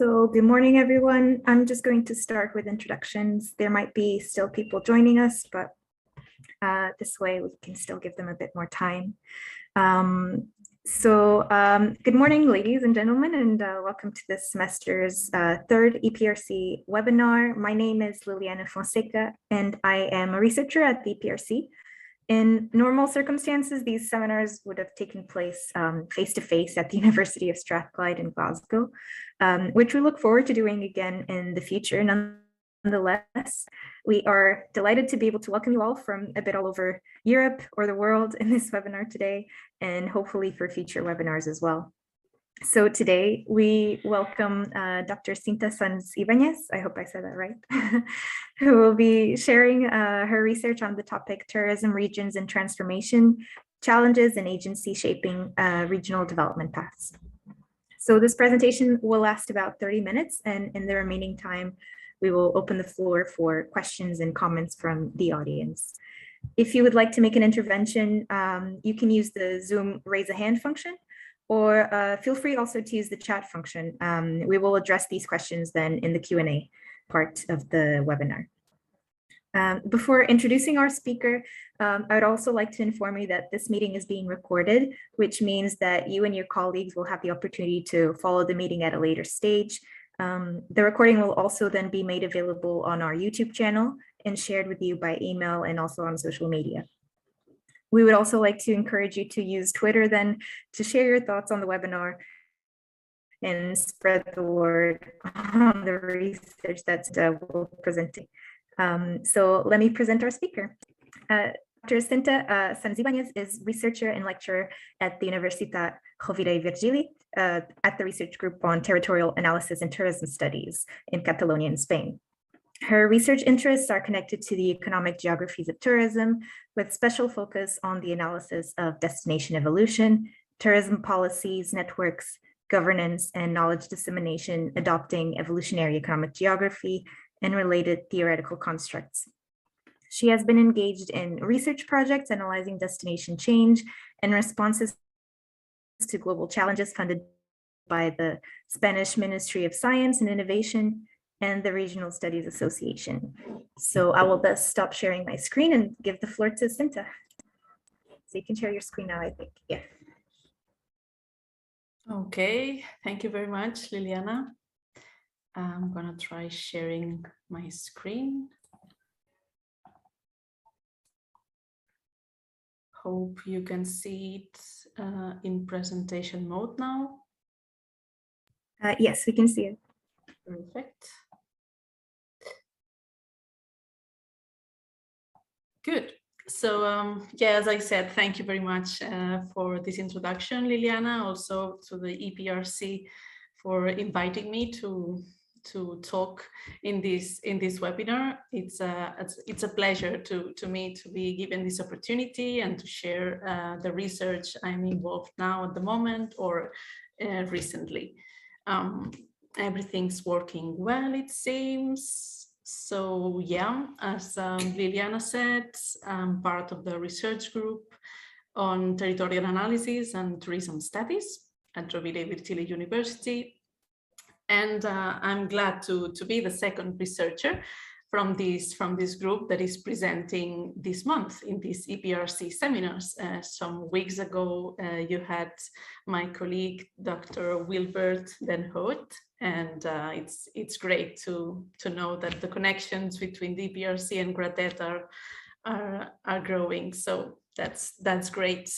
So good morning, everyone. I'm just going to start with introductions. There might be still people joining us, but this way we can still give them a bit more time. Good morning, ladies and gentlemen, and welcome to this semester's third EPRC webinar. My name is Liliana Fonseca, and I am a researcher at the EPRC. In normal circumstances, these seminars would have taken place face-to-face at the University of Strathclyde in Glasgow, which we look forward to doing again in the future. Nonetheless, we are delighted to be able to welcome you all from a bit all over Europe or the world in this webinar today, and hopefully for future webinars as well. So today we welcome Dr. Cinta Sanz-Ibáñez, I hope I said that right, who will be sharing her research on the topic tourism regions and transformation, challenges and agency shaping regional development paths. So this presentation will last about 30 minutes, and in the remaining time, we will open the floor for questions and comments from the audience. If you would like to make an intervention, you can use the Zoom raise a hand function, or feel free also to use the chat function. We will address these questions then in the Q&A part of the webinar. Before introducing our speaker, I would also like to inform you that this meeting is being recorded, which means that you and your colleagues will have the opportunity to follow the meeting at a later stage. The recording will also then be made available on our YouTube channel and shared with you by email and also on social media. We would also like to encourage you to use Twitter then to share your thoughts on the webinar and spread the word on the research that we're presenting. So let me present our speaker. Dr. Cinta Sanz-Ibáñez is researcher and lecturer at the Universitat Rovira Virgili at the research group on territorial analysis and tourism studies in Catalonia in Spain. Her research interests are connected to the economic geographies of tourism, with special focus on the analysis of destination evolution, tourism policies, networks, governance, and knowledge dissemination, adopting evolutionary economic geography and related theoretical constructs. She has been engaged in research projects analyzing destination change and responses to global challenges funded by the Spanish Ministry of Science and Innovation and the Regional Studies Association. So I will thus stop sharing my screen and give the floor to Cinta. So you can share your screen now, I think. Yeah. Okay, thank you very much, Liliana. I'm gonna try sharing my screen. Hope you can see it in presentation mode now. Yes, we can see it. Perfect. Good. So yeah, as I said, thank you very much for this introduction, Liliana, also to the EPRC for inviting me to talk in this webinar. It's a pleasure to me to be given this opportunity and to share the research I'm involved now at the moment or recently. Everything's working well, it seems. So yeah, as Liliana said, I'm part of the research group on territorial analysis and tourism studies at Rovira Virgili University. And I'm glad to be the second researcher from this group that is presenting this month in these EPRC seminars. Some weeks ago, you had my colleague, Dr. Wilbert Den Hout, and it's great to know that the connections between the EPRC and GRADET are growing. So that's great.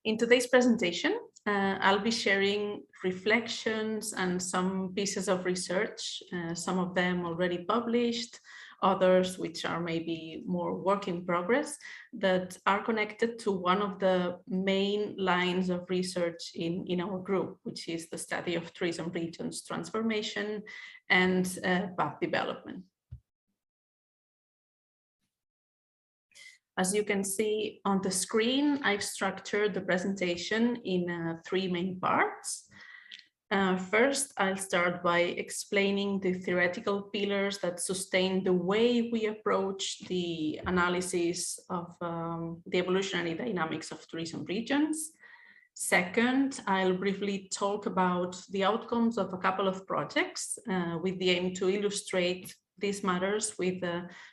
In today's presentation, I'll be sharing reflections and some pieces of research, some of them already published, others which are maybe more work in progress, that are connected to one of the main lines of research in our group, which is the study of tourism regions transformation and path development. As you can see on the screen, I've structured the presentation in three main parts. First, I'll start by explaining the theoretical pillars that sustain the way we approach the analysis of the evolutionary dynamics of tourism regions. Second, I'll briefly talk about the outcomes of a couple of projects with the aim to illustrate these matters with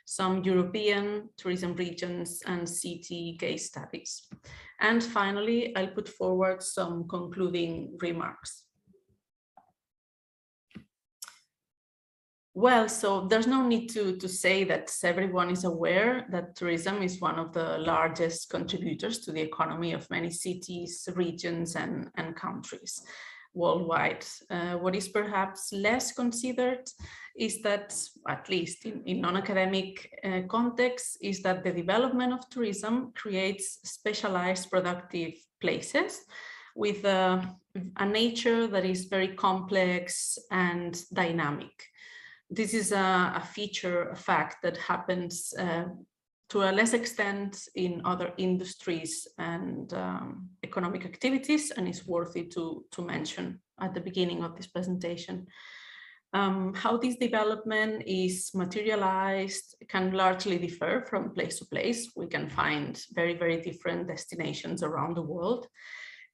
some European tourism regions and city case studies. And finally, I'll put forward some concluding remarks. Well, so there's no need to say that everyone is aware that tourism is one of the largest contributors to the economy of many cities, regions, and countries worldwide. What is perhaps less considered is that, at least in non-academic contexts, is that the development of tourism creates specialized productive places with a nature that is very complex and dynamic. This is a feature, a fact that happens to a less extent in other industries and economic activities, and is worthy to mention at the beginning of this presentation. How this development is materialized can largely differ from place to place. We can find very, very different destinations around the world.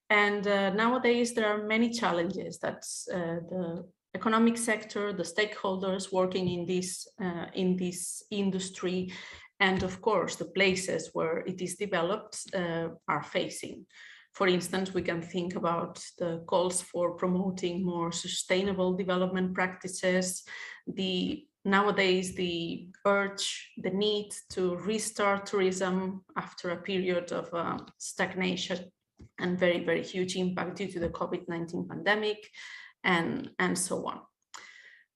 And nowadays, there are many challenges that the economic sector, the stakeholders working in this industry, and of course the places where it is developed are facing. For instance, we can think about the calls for promoting more sustainable development practices, nowadays the urge, the need to restart tourism after a period of stagnation and very, very huge impact due to the COVID-19 pandemic, and so on.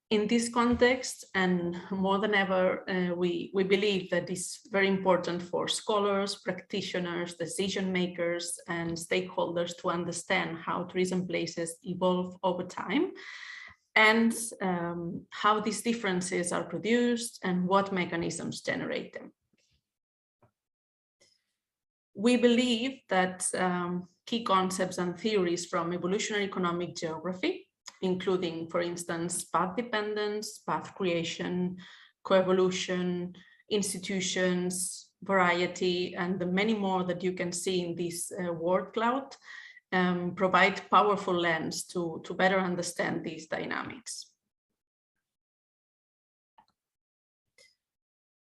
In this context, and more than ever, we believe that it's very important for scholars, practitioners, decision makers, and stakeholders to understand how tourism places evolve over time, and how these differences are produced and what mechanisms generate them. We believe that key concepts and theories from evolutionary economic geography, including, for instance, path dependence, path creation, coevolution, institutions, variety, and the many more that you can see in this word cloud, provide powerful lens to better understand these dynamics.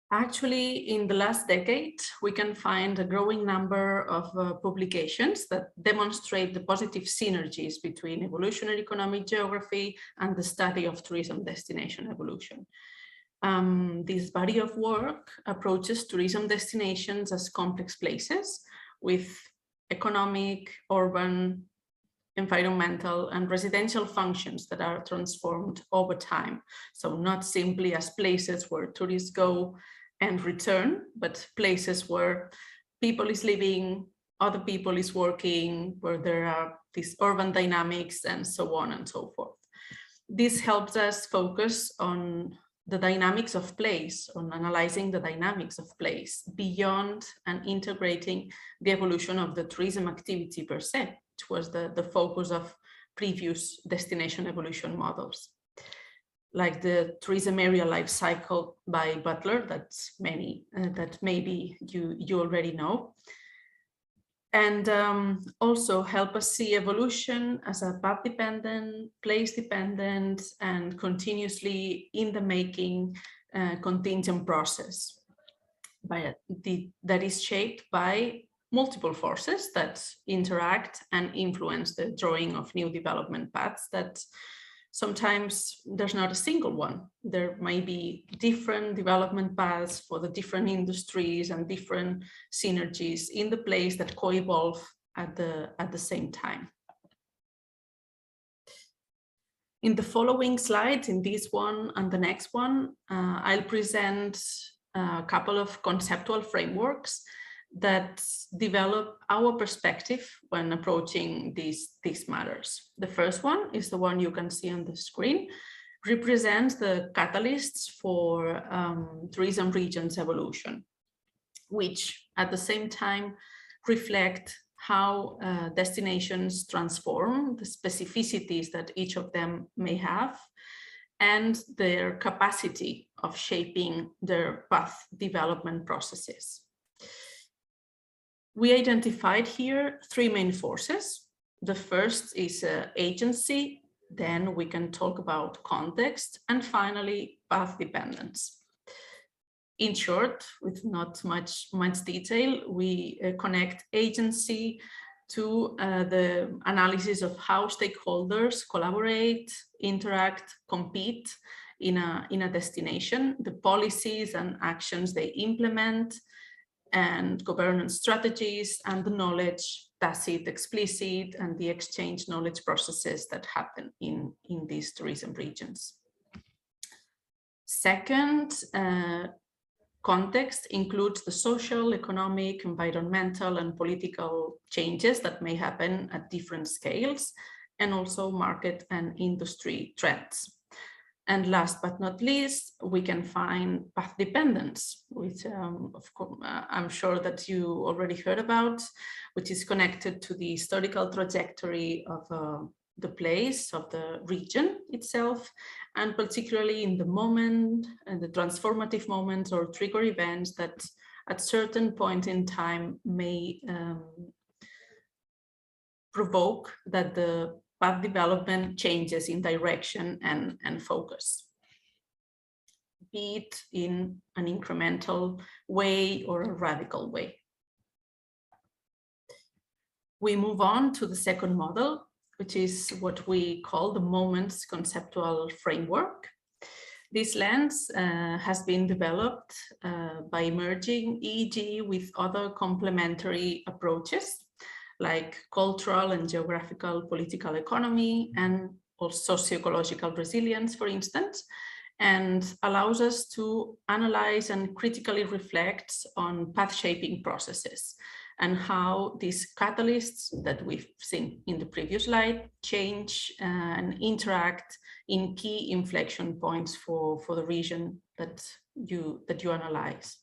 Actually, in the last decade, we can find a growing number of publications that demonstrate the positive synergies between evolutionary economic geography and the study of tourism destination evolution. This body of work approaches tourism destinations as complex places with economic, urban, environmental, and residential functions that are transformed over time. So not simply as places where tourists go and return, but places where people is living, other people is working, where there are these urban dynamics, and so on and so forth. This helps us focus on the dynamics of place, on analyzing the dynamics of place beyond and integrating the evolution of the tourism activity per se, which was the focus of previous destination evolution models, like the tourism area life cycle by Butler, that maybe you already know, and also help us see evolution as a path dependent, place dependent, and continuously in the making contingent process that is shaped by multiple forces that interact and influence the drawing of new development paths. That sometimes there's not a single one. There may be different development paths for the different industries and different synergies in the place that co-evolve at the same time. In the following slides, in this one and the next one, I'll present a couple of conceptual frameworks that develop our perspective when approaching these matters. The first one is the one you can see on the screen, represents the catalysts for tourism regions evolution, which at the same time reflect how destinations transform, the specificities that each of them may have, and their capacity of shaping their path development processes. We identified here three main forces. The first is agency, then we can talk about context, and finally, path dependence. In short, with not much detail, we connect agency to the analysis of how stakeholders collaborate, interact, compete in a destination, the policies and actions they implement, and governance strategies, and the knowledge, tacit, explicit, and the exchange knowledge processes that happen in these tourism regions. Second, context includes the social, economic, environmental, and political changes that may happen at different scales, and also market and industry trends. And last but not least, we can find path dependence, which of course, I'm sure that you already heard about, which is connected to the historical trajectory of the place, of the region itself, and particularly in the moment and the transformative moments or trigger events that at certain point in time may provoke that the path development changes in direction and focus, be it in an incremental way or a radical way. We move on to the second model, which is what we call the moments conceptual framework. This lens has been developed by merging EEG with other complementary approaches, like cultural and geographical political economy and also socio-ecological resilience, for instance, and allows us to analyze and critically reflect on path-shaping processes and how these catalysts that we've seen in the previous slide change and interact in key inflection points for the region that you analyze.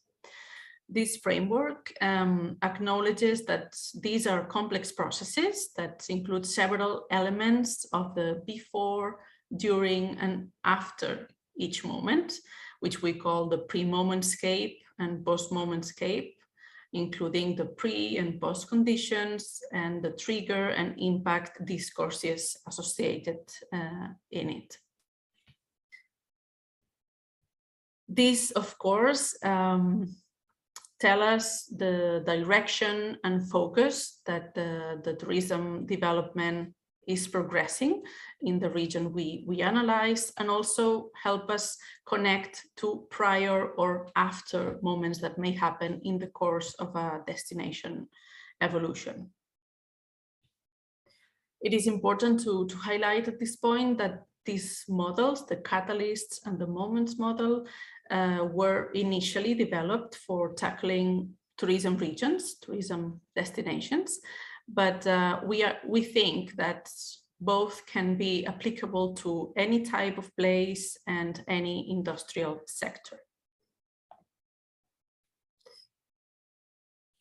This framework acknowledges that these are complex processes that include several elements of the before, during, and after each moment, which we call the pre-momentscape and post-momentscape, including the pre and post conditions and the trigger and impact discourses associated in it. This, of course, tell us the direction and focus that the tourism development is progressing in the region we analyze, and also help us connect to prior or after moments that may happen in the course of a destination evolution. It is important to highlight at this point that these models, the catalysts and the moments model, were initially developed for tackling tourism regions, tourism destinations, but we think that both can be applicable to any type of place and any industrial sector.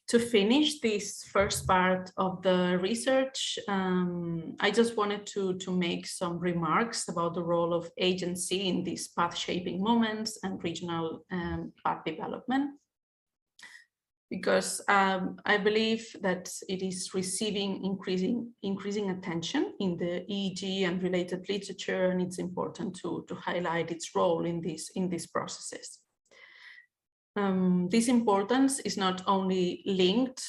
To finish this first part of the research, I just wanted to make some remarks about the role of agency in these path-shaping moments and regional path development, because I believe that it is receiving increasing attention in the EEG and related literature, and it's important to highlight its role in these processes. This importance is not only linked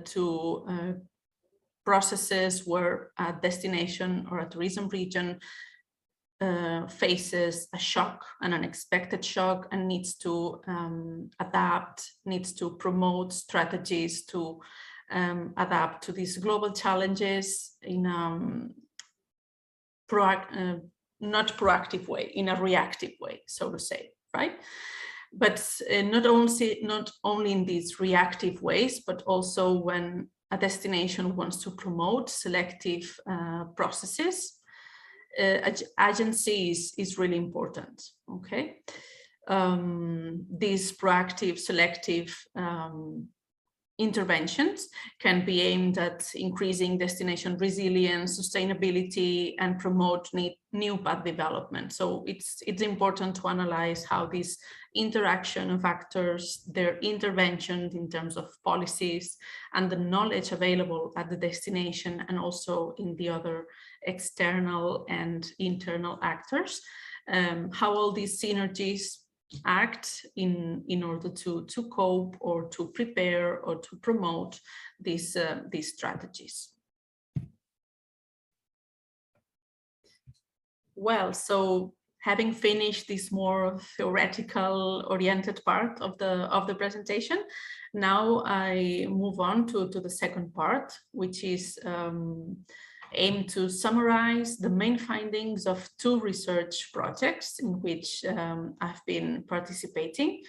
to processes where a destination or a tourism region faces a shock, an unexpected shock, and needs to adapt, needs to promote strategies to adapt to these global challenges in not proactive way, in a reactive way, so to say, right? But not only in these reactive ways, but also when a destination wants to promote selective processes, agency is really important, okay? These proactive, selective interventions can be aimed at increasing destination resilience, sustainability, and promote new path development. So it's important to analyze how these interaction of actors, their interventions in terms of policies, and the knowledge available at the destination, and also in the other external and internal actors, how all these synergies act in order to cope or to prepare or to promote these strategies. Well, so having finished this more theoretical oriented part of the presentation, now I move on to the second part, which is aimed to summarize the main findings of 2 research projects in which I've been participating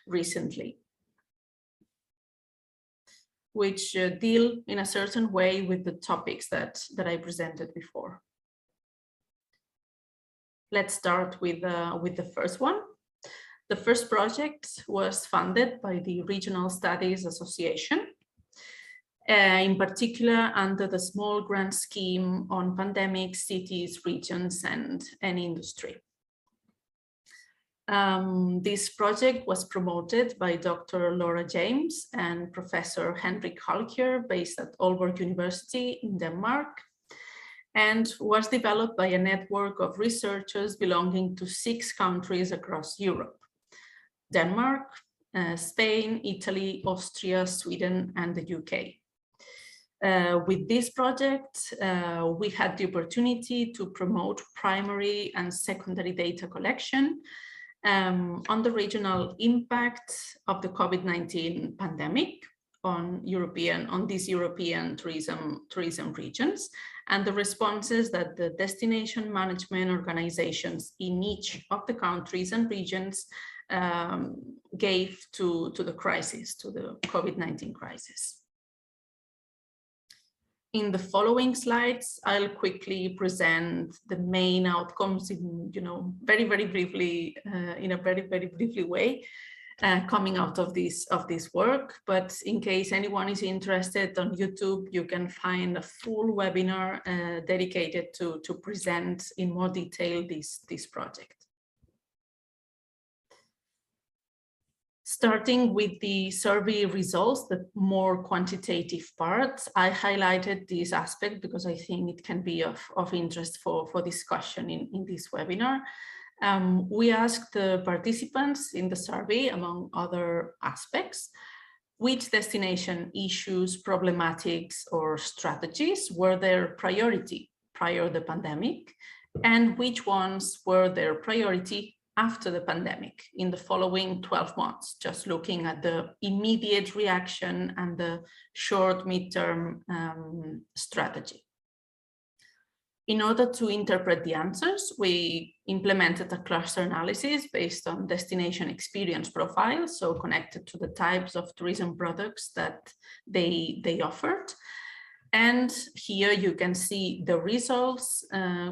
recently, which deal in a certain way with the topics that I presented before. Let's start with the first one. The first project was funded by the Regional Studies Association, in particular under the small grant scheme on pandemic, cities, regions, and industry. This project was promoted by Dr. Laura James and Professor Henrik Halkier, based at Aalborg University in Denmark, and was developed by a network of researchers belonging to 6 countries across Europe: Denmark, Spain, Italy, Austria, Sweden, and the UK. With this project, we had the opportunity to promote primary and secondary data collection on the regional impact of the COVID-19 pandemic on these European tourism regions, and the responses that the destination management organizations in each of the countries and regions gave to the crisis, to the COVID-19 crisis. In the following slides, I'll quickly present the main outcomes in, very briefly, in a very briefly way, coming out of this work. But in case anyone is interested, on YouTube, you can find a full webinar dedicated to present in more detail this project. Starting with the survey results, the more quantitative part, I highlighted this aspect because I think it can be of interest for discussion in this webinar. We asked the participants in the survey, among other aspects, which destination issues, problematics, or strategies were their priority prior to the pandemic, and which ones were their priority after the pandemic in the following 12 months, just looking at the immediate reaction and the short midterm strategy. In order to interpret the answers, we implemented a cluster analysis based on destination experience profiles, so connected to the types of tourism products that they offered. And here you can see the results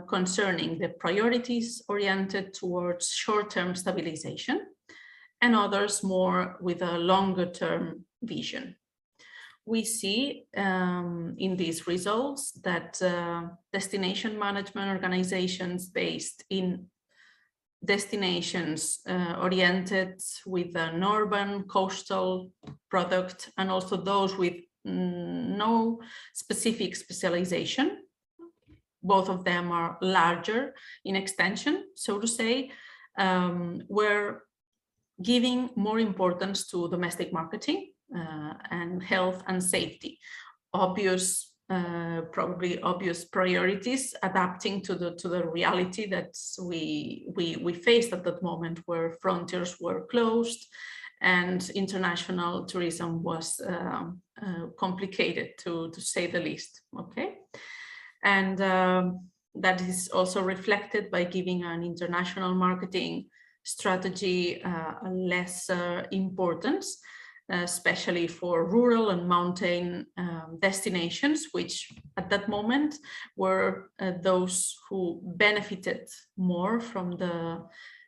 concerning the priorities oriented towards short-term stabilization and others more with a longer-term vision. We see in these results that destination management organizations based in destinations oriented with an urban coastal product, and also those with no specific specialization. Both of them are larger in extension, so to say, were giving more importance to domestic marketing and health and safety. Probably obvious priorities, adapting to the reality that we faced at that moment, where frontiers were closed and international tourism was complicated, to say the least. Okay, and that is also reflected by giving an international marketing strategy a lesser importance, especially for rural and mountain destinations, which at that moment were those who benefited more from the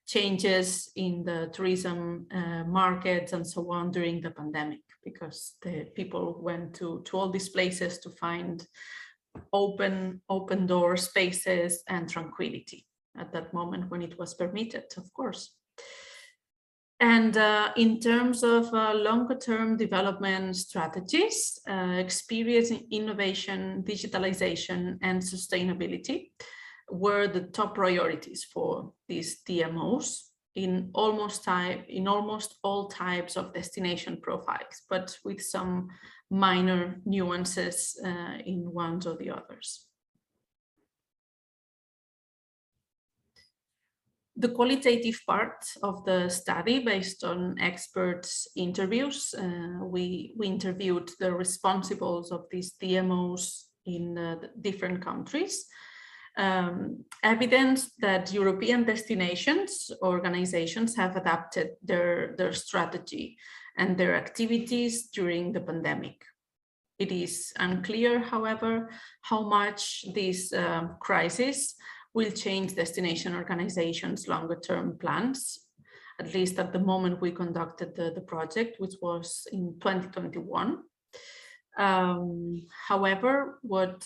changes in the tourism markets and so on during the pandemic. because the people went to all these places to find open door spaces and tranquility at that moment when it was permitted, of course. And in terms of longer-term development strategies, experience in innovation, digitalization, and sustainability were the top priorities for these DMOs in almost all types of destination profiles, but with some minor nuances in ones or the others. The qualitative part of the study, based on experts' interviews, we interviewed the responsibles of these DMOs in the different countries. Evidence that European destinations organizations have adapted their strategy and their activities during the pandemic. It is unclear, however, how much this crisis will change destination organizations' longer-term plans, at least at the moment we conducted the project, which was in 2021. However, what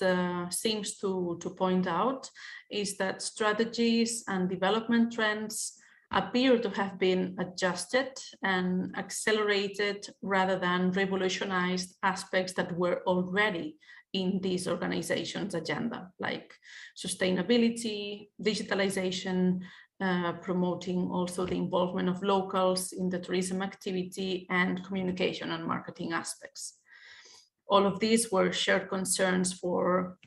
seems to point out is that strategies and development trends appear to have been adjusted and accelerated rather than revolutionized aspects that were already in these organizations' agenda, like sustainability, digitalization, promoting also the involvement of locals in the tourism activity, and communication and marketing aspects. All of these were shared concerns for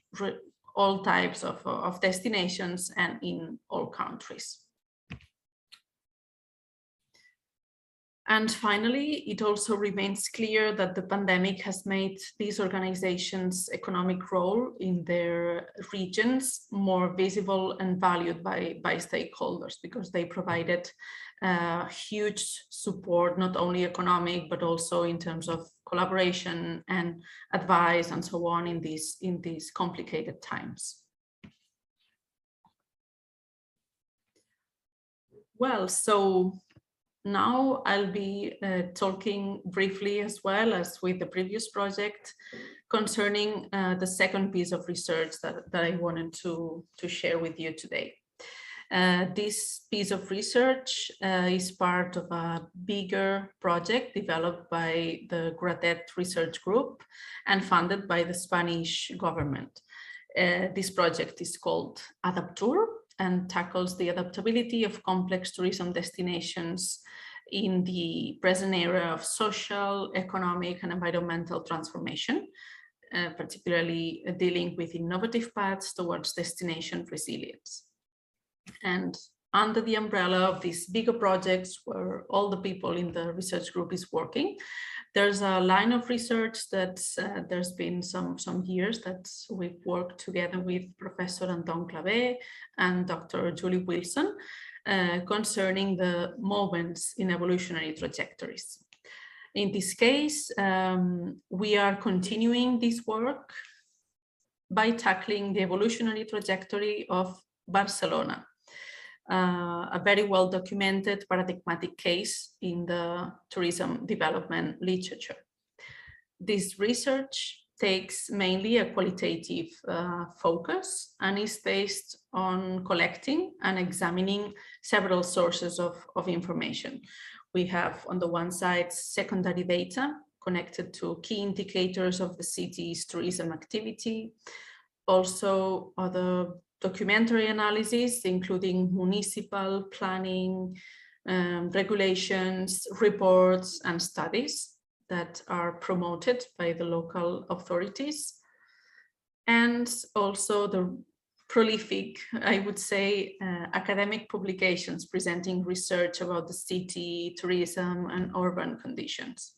all types of destinations and in all countries. And finally, it also remains clear that the pandemic has made these organizations' economic role in their regions more visible and valued by stakeholders, because they provided huge support, not only economic, but also in terms of collaboration and advice and so on in these complicated times. Well, so now I'll be talking briefly, as well as with the previous project, concerning the second piece of research that I wanted to share with you today. This piece of research is part of a bigger project developed by the GRADET research group and funded by the Spanish government. This project is called Adaptur and tackles the adaptability of complex tourism destinations in the present era of social, economic, and environmental transformation, particularly dealing with innovative paths towards destination resilience. And under the umbrella of these bigger projects where all the people in the research group is working, there's a line of research that there's been some years that we've worked together with Professor Anton Clavé and Dr. Julie Wilson concerning the moments in evolutionary trajectories. In this case, we are continuing this work by tackling the evolutionary trajectory of Barcelona, a very well documented paradigmatic case in the tourism development literature. This research takes mainly a qualitative focus and is based on collecting and examining several sources of information. We have on the one side secondary data connected to key indicators of the city's tourism activity, also other documentary analysis, including municipal planning, regulations, reports, and studies that are promoted by the local authorities, and also the prolific, I would say, academic publications presenting research about the city, tourism, and urban conditions.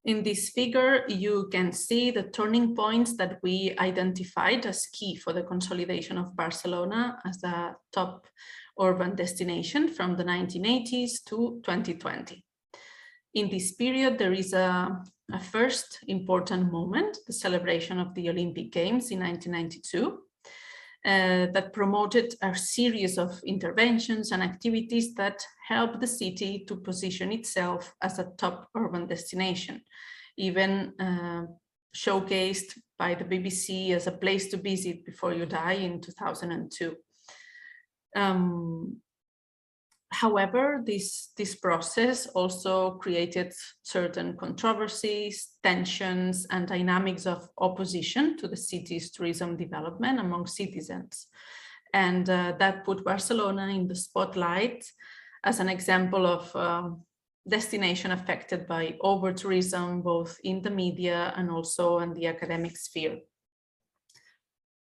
In this figure, you can see the turning points that we identified as key for the consolidation of Barcelona as a top urban destination from the 1980s to 2020. In this period, there is a first important moment, the celebration of the Olympic Games in 1992. that promoted a series of interventions and activities that helped the city to position itself as a top urban destination, even showcased by the BBC as a place to visit before you die in 2002. However, this process also created certain controversies, tensions, and dynamics of opposition to the city's tourism development among citizens. And that put Barcelona in the spotlight as an example of destination affected by over-tourism, both in the media and also in the academic sphere.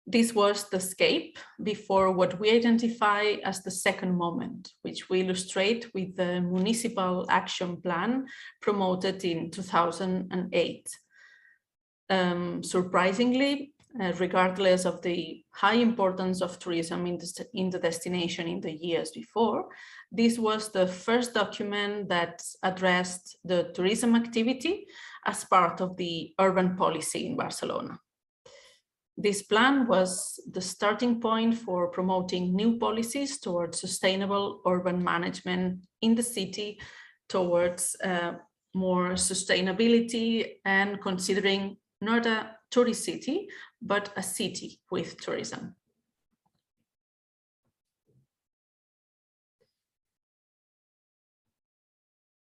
This was the scape before what we identify as the second moment, which we illustrate with the municipal action plan promoted in 2008. Surprisingly, regardless of the high importance of tourism in the destination in the years before, this was the first document that addressed the tourism activity as part of the urban policy in Barcelona. This plan was the starting point for promoting new policies towards sustainable urban management in the city, towards more sustainability and considering not a tourist city, but a city with tourism.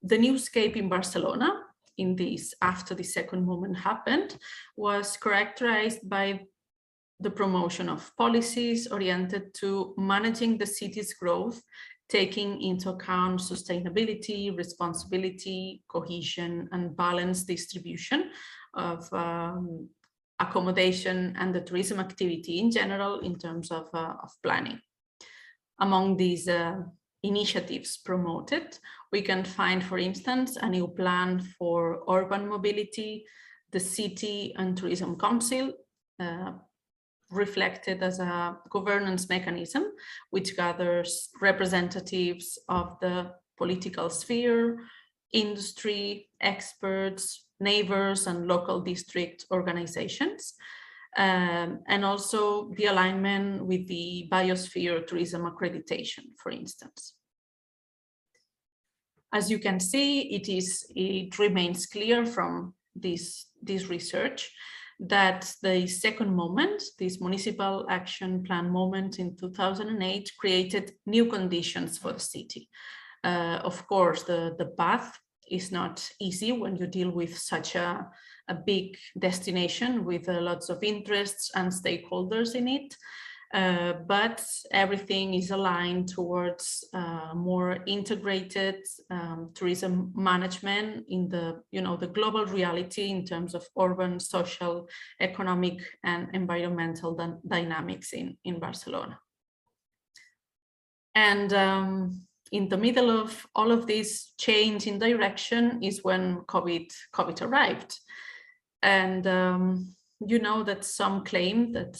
The newscape in Barcelona in this, after the second moment happened, was characterized by the promotion of policies oriented to managing the city's growth, taking into account sustainability, responsibility, cohesion, and balanced distribution of accommodation and the tourism activity in general in terms of planning. Among these initiatives promoted, we can find, for instance, a new plan for urban mobility, the City and Tourism Council, reflected as a governance mechanism which gathers representatives of the political sphere, industry, experts, neighbors, and local district organizations, and also the alignment with the biosphere tourism accreditation, for instance. As you can see, it remains clear from this research that the second moment, this municipal action plan moment in 2008, created new conditions for the city. Of course, the path is not easy when you deal with such a big destination with lots of interests and stakeholders in it. But everything is aligned towards more integrated tourism management in the, the global reality in terms of urban, social, economic, and environmental dynamics in Barcelona. And in the middle of all of this change in direction is when COVID arrived. And you know that some claim that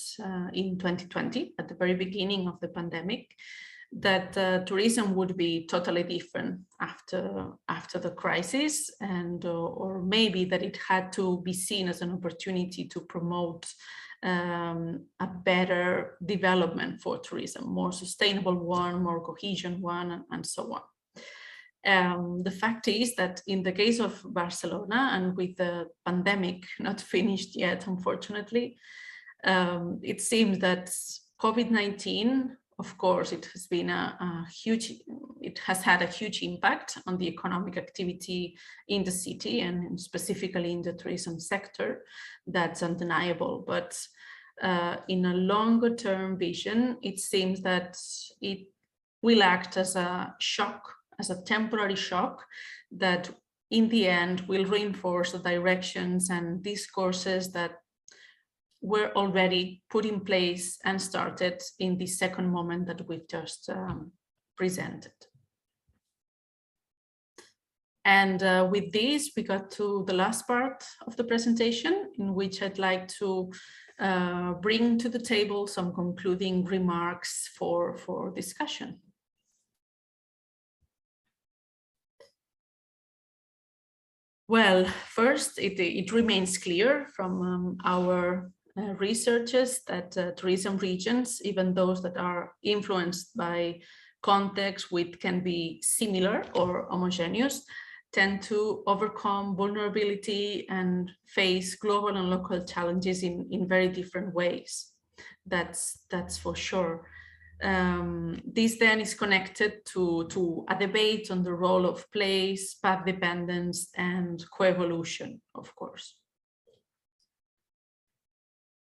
in 2020, at the very beginning of the pandemic, that tourism would be totally different after the crisis, and or maybe that it had to be seen as an opportunity to promote a better development for tourism, more sustainable one, more cohesion one, and so on. The fact is that in the case of Barcelona, and with the pandemic not finished yet, unfortunately, it seems that COVID-19, of course, it has had a huge impact on the economic activity in the city, and specifically in the tourism sector. That's undeniable. But in a longer term vision, it seems that it will act as a shock, as a temporary shock that in the end will reinforce the directions and discourses that were already put in place and started in the second moment that we've just presented. And with this, we got to the last part of the presentation, in which I'd like to bring to the table some concluding remarks for discussion. Well, first, it remains clear from our researches that tourism regions, even those that are influenced by contexts which can be similar or homogeneous, tend to overcome vulnerability and face global and local challenges in very different ways. That's for sure. This then is connected to a debate on the role of place, path dependence, and coevolution, of course.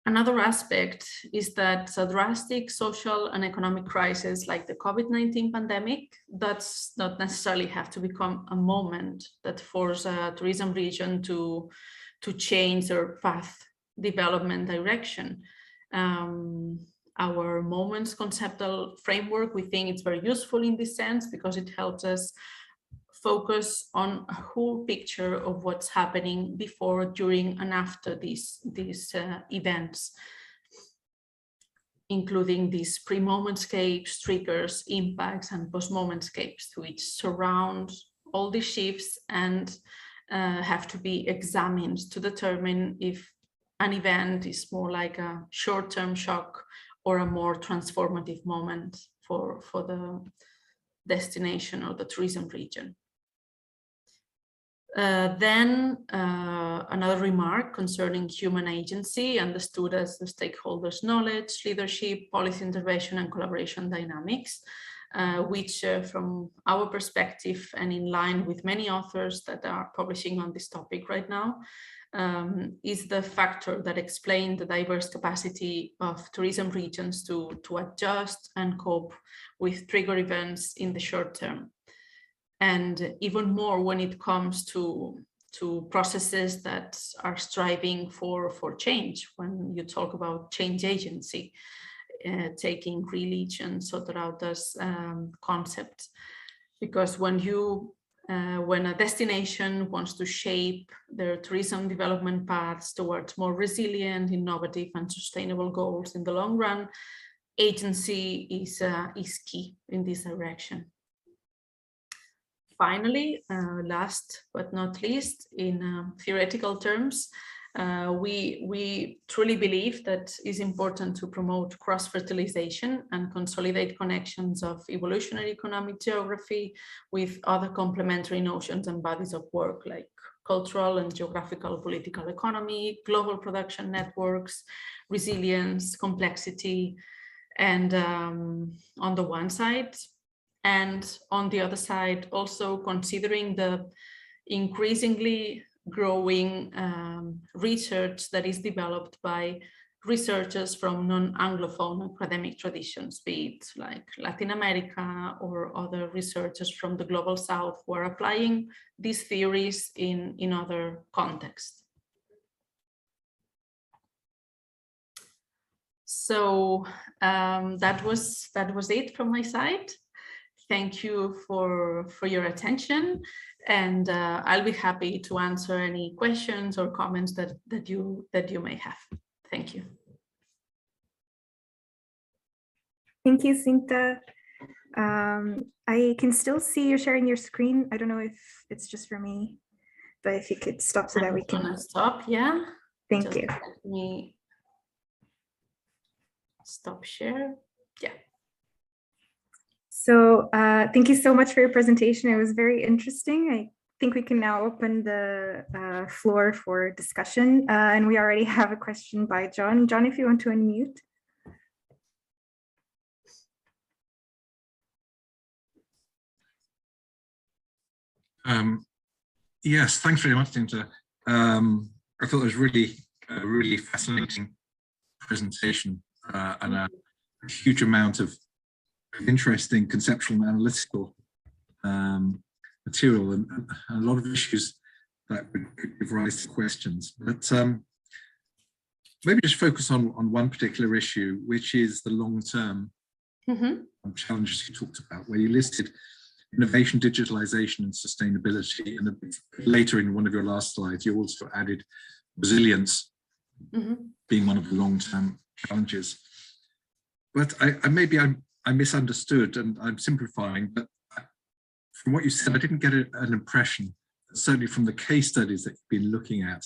Another aspect is that a drastic social and economic crisis like the COVID-19 pandemic does not necessarily have to become a moment that forces a tourism region to change their path development direction. Our moments conceptual framework, we think it's very useful in this sense because it helps us focus on a whole picture of what's happening before, during, and after these events, including these pre-momentscapes, triggers, impacts, and post-momentscapes, which surround all these shifts and have to be examined to determine if an event is more like a short-term shock or a more transformative moment for the destination or the tourism region. Then another remark concerning human agency, understood as the stakeholders' knowledge, leadership, policy intervention, and collaboration dynamics, which from our perspective and in line with many authors that are publishing on this topic right now, is the factor that explains the diverse capacity of tourism regions to adjust and cope with trigger events in the short term. And even more when it comes to processes that are striving for change. When you talk about change agency, taking religion sort of out as concepts, because when a destination wants to shape their tourism development paths towards more resilient, innovative, and sustainable goals in the long run, agency is key in this direction. Finally, last but not least, in theoretical terms, we truly believe that it's important to promote cross-fertilization and consolidate connections of evolutionary economic geography with other complementary notions and bodies of work like cultural and geographical political economy, global production networks, resilience, complexity, and on the one side, and on the other side, also considering the increasingly growing research that is developed by researchers from non-Anglophone academic traditions, be it like Latin America or other researchers from the Global South who are applying these theories in other contexts. So that was it from my side. Thank you for your attention, and I'll be happy to answer any questions or comments that you may have. Thank you. Thank you, Cinta. I can still see you sharing your screen. I don't know if it's just for me, but if you could stop so that we can stop. Yeah. Thank you. Let me stop share. Yeah. So thank you so much for your presentation. It was very interesting. I think we can now open the floor for discussion. And we already have a question by John. John, if you want to unmute. Yes, thanks very much, Cinta. I thought it was really a really fascinating presentation and a huge amount of interesting conceptual and analytical material and a lot of issues that would give rise to questions. But maybe just focus on one particular issue, which is the long-term challenges you talked about, where you listed innovation, digitalization, and sustainability. And a bit later in one of your last slides, you also added resilience being one of the long-term challenges. But I misunderstood, and I'm simplifying, but from what you said, I didn't get an impression, certainly from the case studies that you've been looking at,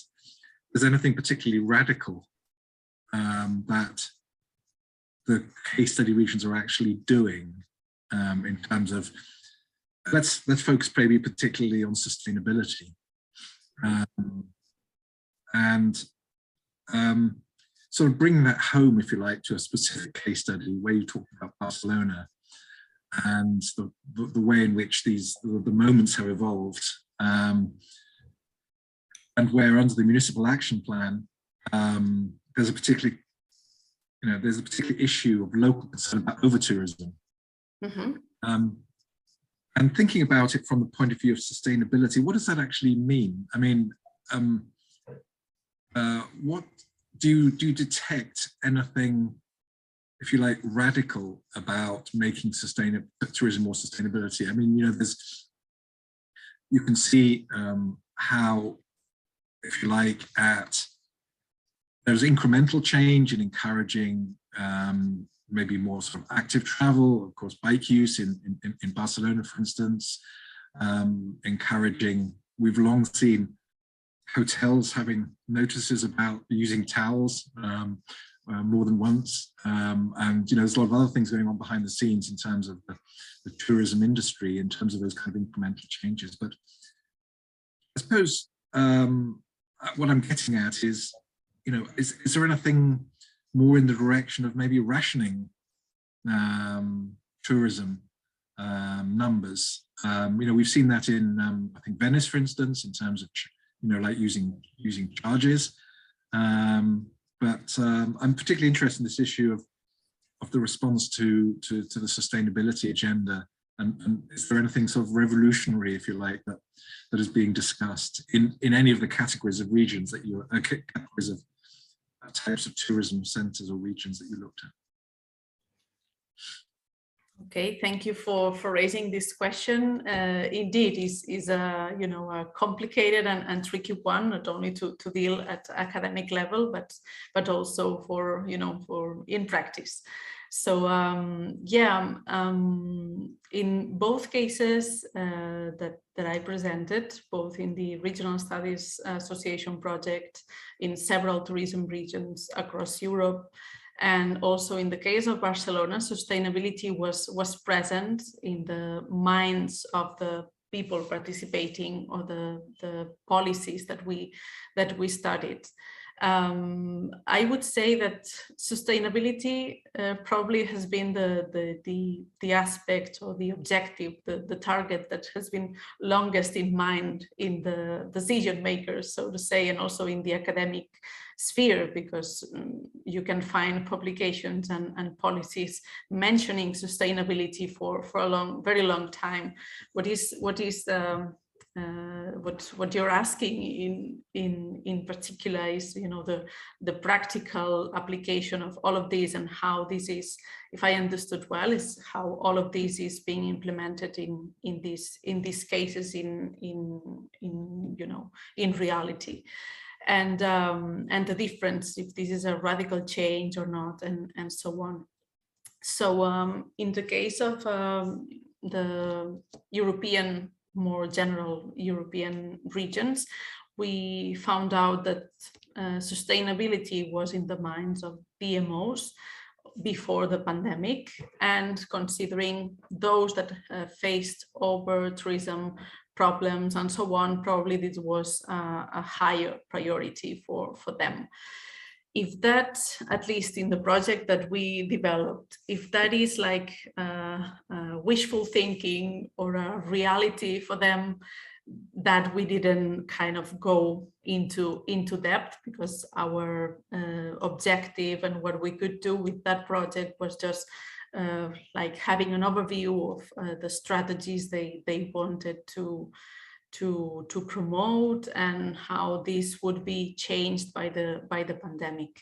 there's anything particularly radical that the case study regions are actually doing in terms of, let's focus maybe particularly on sustainability, and sort of bring that home, if you like, to a specific case study where you talk about Barcelona and the way in which the moments have evolved, and where under the municipal action plan there's a particular issue of local concern about over-tourism. And thinking about it from the point of view of sustainability, what does that actually mean? I mean, what do you detect anything, if you like, radical about making tourism more sustainability? I mean, you can see how, if you like, there's incremental change in encouraging maybe more sort of active travel, of course, bike use in Barcelona, for instance, encouraging, we've long seen hotels having notices about using towels more than once. And, there's a lot of other things going on behind the scenes in terms of the tourism industry, in terms of those kind of incremental changes. But I suppose what I'm getting at is, is there anything more in the direction of maybe rationing tourism numbers? We've seen that in, I think, Venice, for instance, in terms of, like using charges. But I'm particularly interested in this issue of the response to the sustainability agenda. And is there anything sort of revolutionary, if you like, that is being discussed in any of the categories of regions that categories of types of tourism centers or regions that you looked at? Okay, thank you for raising this question. Indeed, is a a complicated and tricky one, not only to deal at academic level, but also for for in practice. So in both cases that I presented, both in the Regional Studies Association project in several tourism regions across Europe, and also in the case of Barcelona, sustainability was present in the minds of the people participating, or the policies that we studied. I would say that sustainability probably has been the aspect or the objective, the target that has been longest in mind in the decision makers, so to say, and also in the academic sphere, because you can find publications and policies mentioning sustainability for a very long time. What you're asking in particular is the practical application of all of these, and how this is, if I understood well, is how all of this is being implemented in these cases in reality, and the difference, if this is a radical change or not, and so on. So in the case of the more general European regions, we found out that sustainability was in the minds of PMOs before the pandemic, and considering those that faced over-tourism problems and so on, probably this was a higher priority for them. If that, at least in the project that we developed, if that is like wishful thinking or a reality for them, that we didn't kind of go into depth, because our objective and what we could do with that project was just like having an overview of the strategies they wanted to promote, and how this would be changed by the pandemic.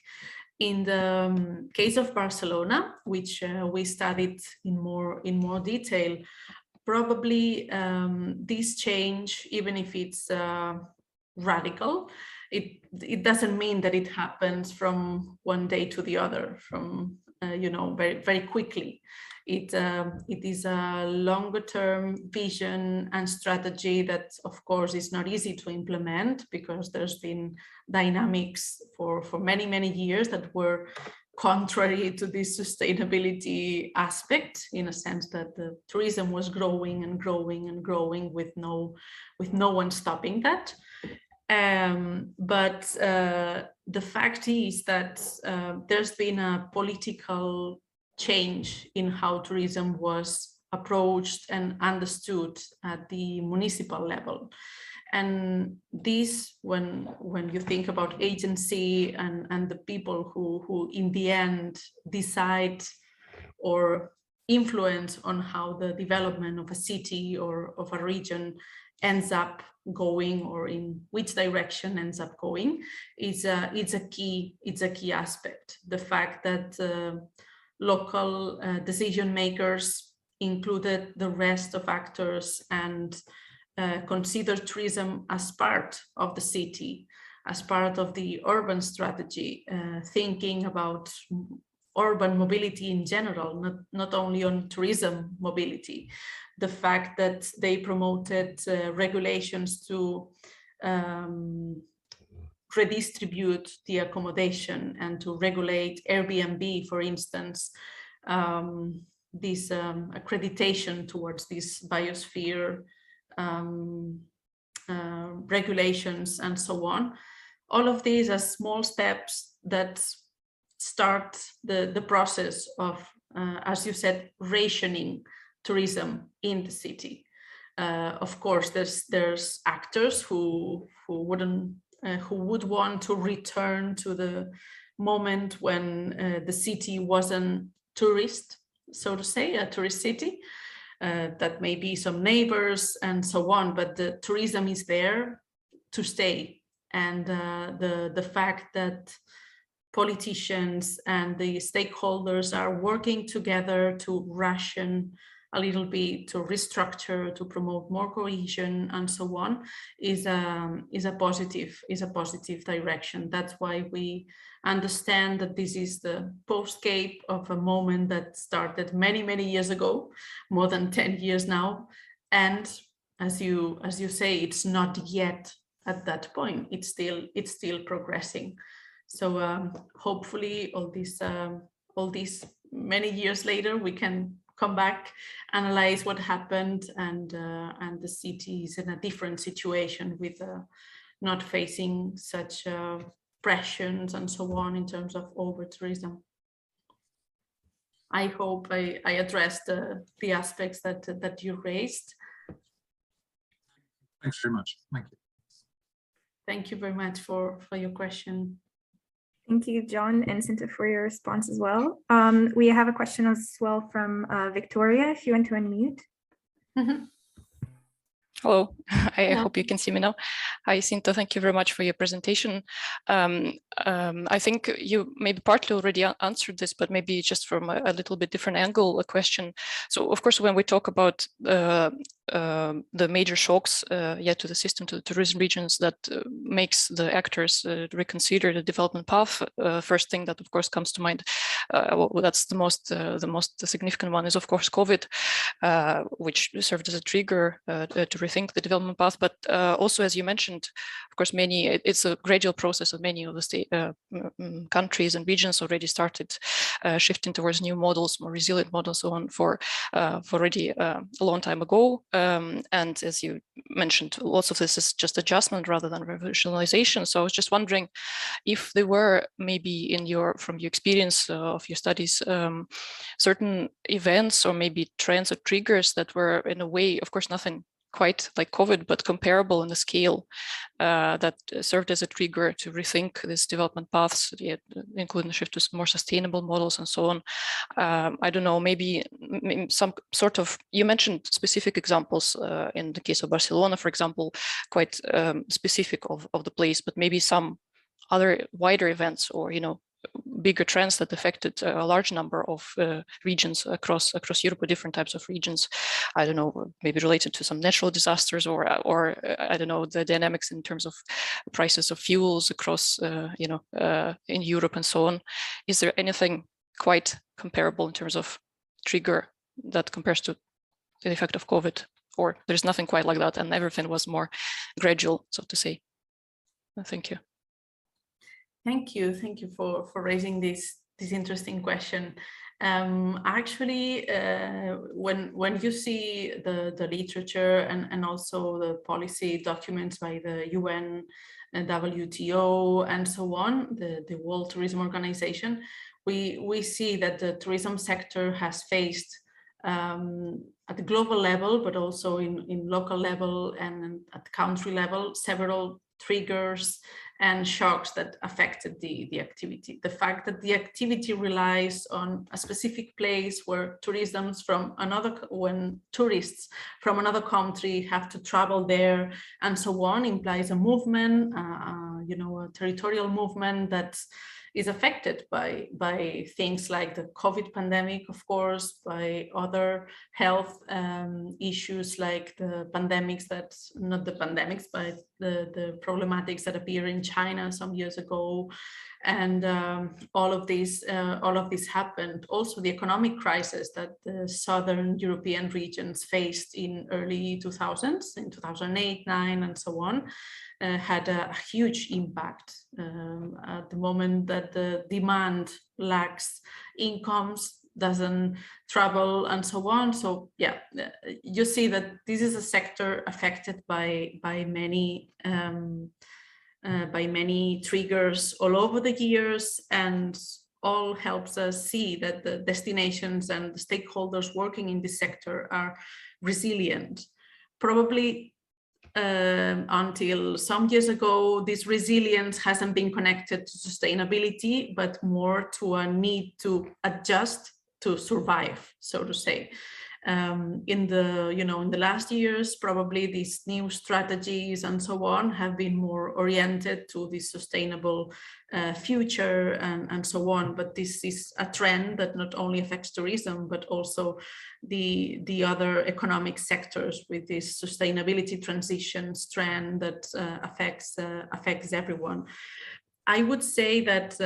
In the case of Barcelona, which we studied in more detail, probably this change, even if it's radical, it doesn't mean that it happens from one day to the other, from very, very quickly. It is a longer term vision and strategy that, of course, is not easy to implement, because there's been dynamics for many, many years that were contrary to this sustainability aspect, in a sense that the tourism was growing and growing and growing with no one stopping that. But the fact is that there's been a political change in how tourism was approached and understood at the municipal level. And this, when you think about agency and the people who in the end decide or influence on how the development of a city or of a region ends up going, or in which direction ends up going, it's a key aspect. The fact that local decision makers included the rest of actors and consider tourism as part of the city, as part of the urban strategy, thinking about urban mobility in general, not only on tourism mobility. The fact that they promoted regulations to redistribute the accommodation and to regulate Airbnb, for instance, this accreditation towards this biosphere regulations and so on. All of these are small steps that start the process of, as you said, rationing tourism in the city. Of course, there's actors who would want to return to the moment when the city wasn't tourist, so to say, a tourist city. That may be some neighbors and so on, but the tourism is there to stay. And the fact that politicians and the stakeholders are working together to ration a little bit, to restructure, to promote more cohesion and so on, is a positive direction. That's why we understand that this is the postscape of a moment that started many, many years ago, more than 10 years now. And as you say, it's not yet at that point. It's still progressing. So hopefully all these many years later, we can come back, analyze what happened, and the city is in a different situation with not facing such pressures and so on in terms of over-tourism. I hope I addressed the aspects that you raised. Thanks very much. Thank you. Thank you very much for your question. Thank you, John and Cinta, for your response as well. We have a question as well from Victoria, if you want to unmute. Mm-hmm. Hello, I hope you can see me now. Hi, Cinta, thank you very much for your presentation. I think you maybe partly already answered this, but maybe just from a little bit different angle, a question. So, of course, when we talk about the major shocks to the system, to the tourism regions, that makes the actors reconsider the development path. First thing that, of course, comes to mind, well, that's the most significant one, is, of course, COVID, which served as a trigger to rethink the development path. But also, as you mentioned, of course, it's a gradual process of many of the state countries and regions already started shifting towards new models, more resilient models, so on, for already a long time ago. And as you mentioned, lots of this is just adjustment rather than revolutionization. So I was just wondering if there were maybe from your experience of your studies, certain events or maybe trends or triggers that were in a way, of course, nothing quite like COVID, but comparable in the scale, that served as a trigger to rethink these development paths, including the shift to more sustainable models and so on. I don't know, maybe some sort of, you mentioned specific examples in the case of Barcelona, for example, quite specific of the place, but maybe some other wider events or, bigger trends that affected a large number of regions across Europe, or different types of regions. I don't know, maybe related to some natural disasters, or I don't know, the dynamics in terms of prices of fuels across, in Europe and so on. Is there anything quite comparable in terms of trigger that compares to the effect of COVID, or there's nothing quite like that and everything was more gradual, so to say. Thank you. Thank you for raising this interesting question. Actually, when you see the literature and also the policy documents by the UN and WTO and so on, the World Tourism Organization, we see that the tourism sector has faced at the global level, but also in local level and at country level, several triggers and shocks that affected the activity. The fact that the activity relies on a specific place where when tourists from another country have to travel there and so on implies a movement, a territorial movement that is affected by things like the COVID pandemic, of course, by other health issues like the pandemics not the pandemics, but the problematics that appear in China some years ago. And all of this happened. Also, the economic crisis that the Southern European regions faced in early 2000s, in 2008, 2009, and so on, had a huge impact. At the moment that the demand lacks incomes, doesn't travel, and so on. So yeah, you see that this is a sector affected by many triggers all over the years, and all helps us see that the destinations and the stakeholders working in this sector are resilient. Probably until some years ago, this resilience hasn't been connected to sustainability, but more to a need to adjust to survive, so to say. In the last years, probably these new strategies and so on have been more oriented to the sustainable future and so on. But this is a trend that not only affects tourism, but also the other economic sectors with this sustainability transitions trend that affects everyone. I would say that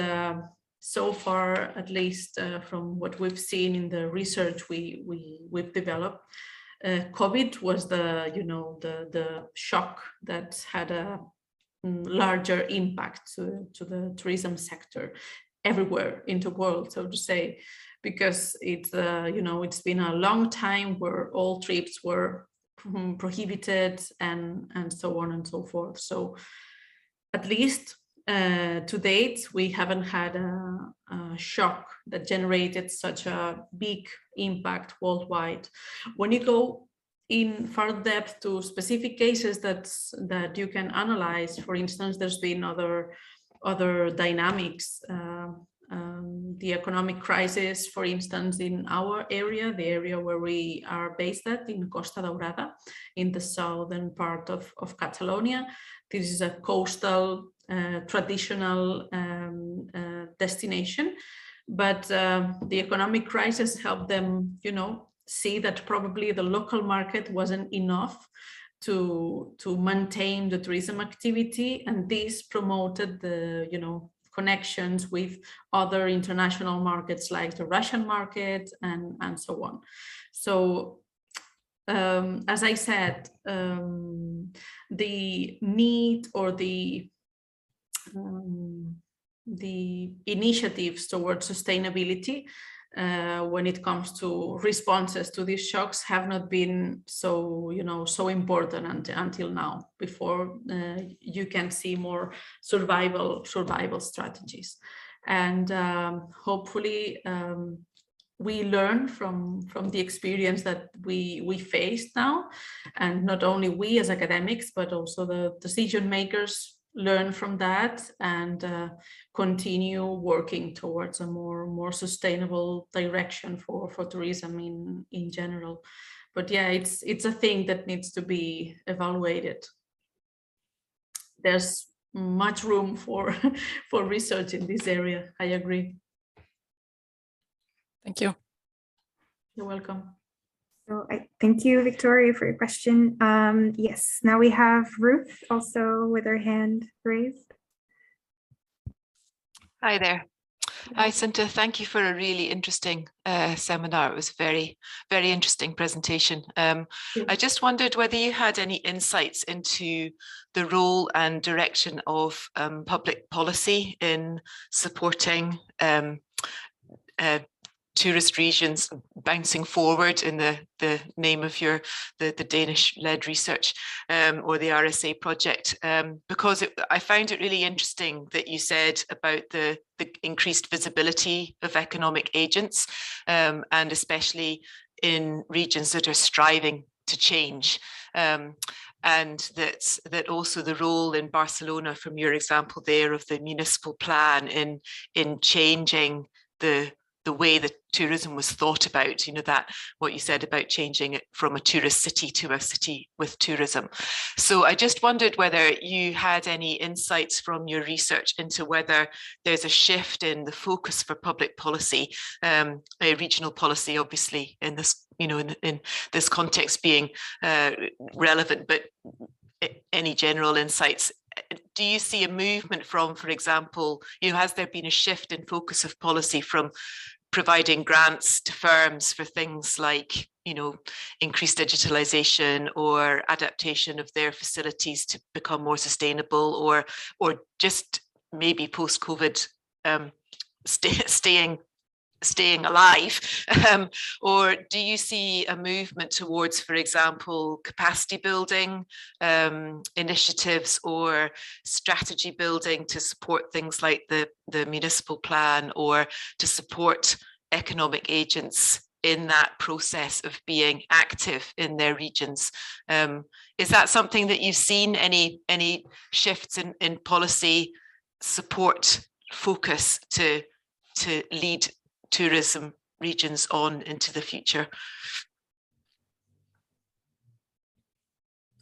so far, at least from what we've seen in the research we've developed, COVID was the shock that had a larger impact to the tourism sector everywhere in the world, so to say, because it's been a long time where all trips were prohibited and so on and so forth. So at least to date, we haven't had a shock that generated such a big impact worldwide. When you go in far depth to specific cases that you can analyze, for instance, there's been other dynamics. The economic crisis, for instance, in our area, the area where we are based at, in Costa Daurada, in the southern part of Catalonia. This is a coastal traditional destination, but the economic crisis helped them, see that probably the local market wasn't enough to maintain the tourism activity, and this promoted the connections with other international markets like the Russian market and so on. So as I said, the need or the initiatives towards sustainability when it comes to responses to these shocks have not been so important until now. Before you can see more survival strategies, and hopefully we learn from the experience that we faced now, and not only we as academics, but also the decision makers learn from that and continue working towards a more sustainable direction for tourism in general. But yeah, it's a thing that needs to be evaluated. There's much room for research in this area. I agree. Thank you. You're welcome. So I thank you, Victoria, for your question. Yes, now we have Ruth also with her hand raised. Hi there. Hi, Cinta. Thank you for a really interesting seminar. It was very, very interesting presentation. I just wondered whether you had any insights into the role and direction of public policy in supporting tourist regions bouncing forward in the name of the Danish-led research or the RSA project, because I found it really interesting that you said about the increased visibility of economic agents, and especially in regions that are striving to change. And that also the role in Barcelona, from your example there, of the municipal plan in changing the way that tourism was thought about, you know, that what you said about changing it from a tourist city to a city with tourism. So I just wondered whether you had any insights from your research into whether there's a shift in the focus for public policy, a regional policy, obviously, in this, you know, in this context being relevant, but any general insights. Do you see a movement from, for example, you know, has there been a shift in focus of policy from providing grants to firms for things like, you know, increased digitalization or adaptation of their facilities to become more sustainable, or just maybe post-COVID staying alive, or do you see a movement towards, for example, capacity building initiatives or strategy building to support things like the municipal plan, or to support economic agents in that process of being active in their regions? Is that something that you've seen, any shifts in policy support focus to lead tourism regions on into the future?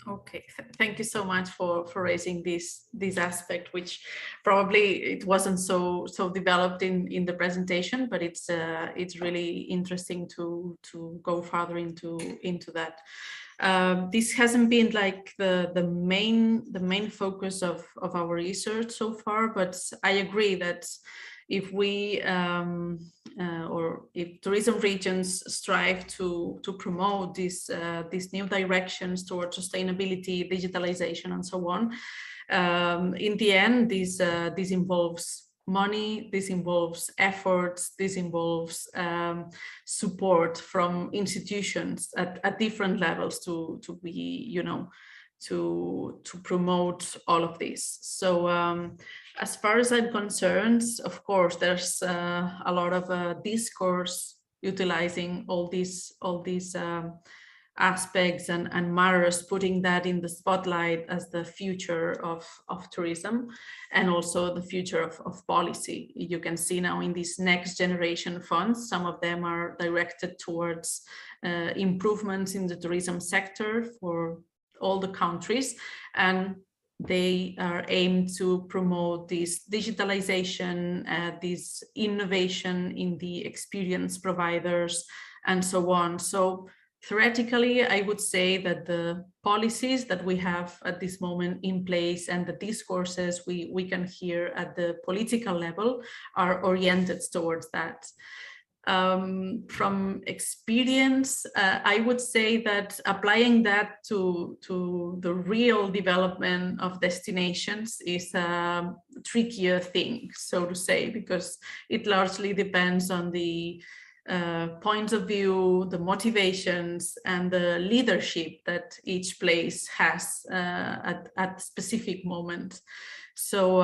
Okay, thank you so much for raising this aspect, which probably it wasn't so developed in the presentation, but it's really interesting to go further into that. This hasn't been like the main focus of our research so far, but I agree that if we or if tourism regions strive to promote these new directions towards sustainability, digitalization, and so on, in the end, this involves money, this involves efforts, this involves support from institutions at different levels to be, you know, to promote all of this. So as far as I'm concerned, of course, there's a lot of discourse utilizing all these aspects and matters, putting that in the spotlight as the future of tourism, and also the future of policy. You can see now in these next generation funds, some of them are directed towards improvements in the tourism sector for all the countries, and they are aimed to promote this digitalization, this innovation in the experience providers, and so on. So theoretically, I would say that the policies that we have at this moment in place and the discourses we can hear at the political level are oriented towards that. From experience, I would say that applying that to the real development of destinations is a trickier thing, so to say, because it largely depends on the points of view, the motivations, and the leadership that each place has at specific moment. So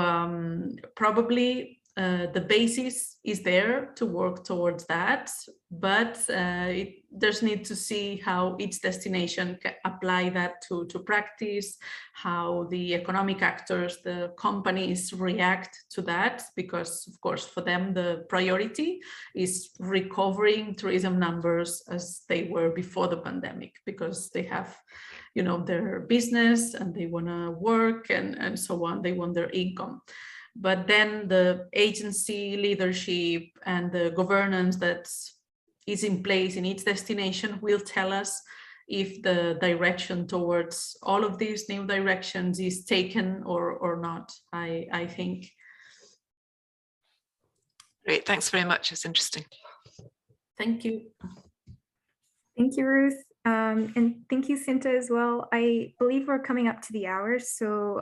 probably the basis is there to work towards that, but there's need to see how each destination can apply that to practice, how the economic actors, the companies react to that, because of course for them the priority is recovering tourism numbers as they were before the pandemic, because they have, you know, their business and they want to work and so on, they want their income. But then the agency leadership and the governance that is in place in each destination will tell us if the direction towards all of these new directions is taken or not, I think. Great, thanks very much. It's interesting. Thank you. Thank you, Ruth. And thank you, Cinta, as well. I believe we're coming up to the hour, so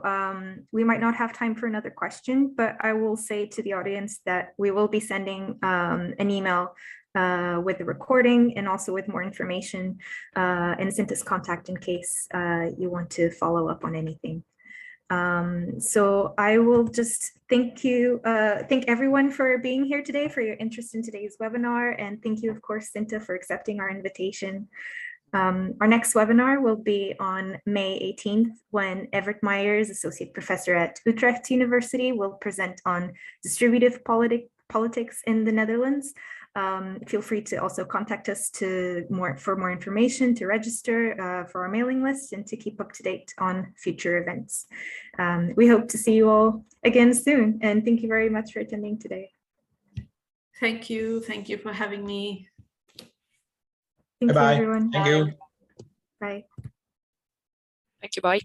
we might not have time for another question, but I will say to the audience that we will be sending an email with the recording and also with more information and Cinta's contact in case you want to follow up on anything. So I will just thank everyone for being here today, for your interest in today's webinar, and thank you, of course, Cinta, for accepting our invitation. Our next webinar will be on May 18th, when Evert Meyers, Associate Professor at Utrecht University, will present on distributive politics in the Netherlands. Feel free to also contact us for more information, to register for our mailing list, and to keep up to date on future events. We hope to see you all again soon, and thank you very much for attending today. Thank you. Thank you for having me. Thank you, everyone. Thank you. Bye. Thank you. Bye.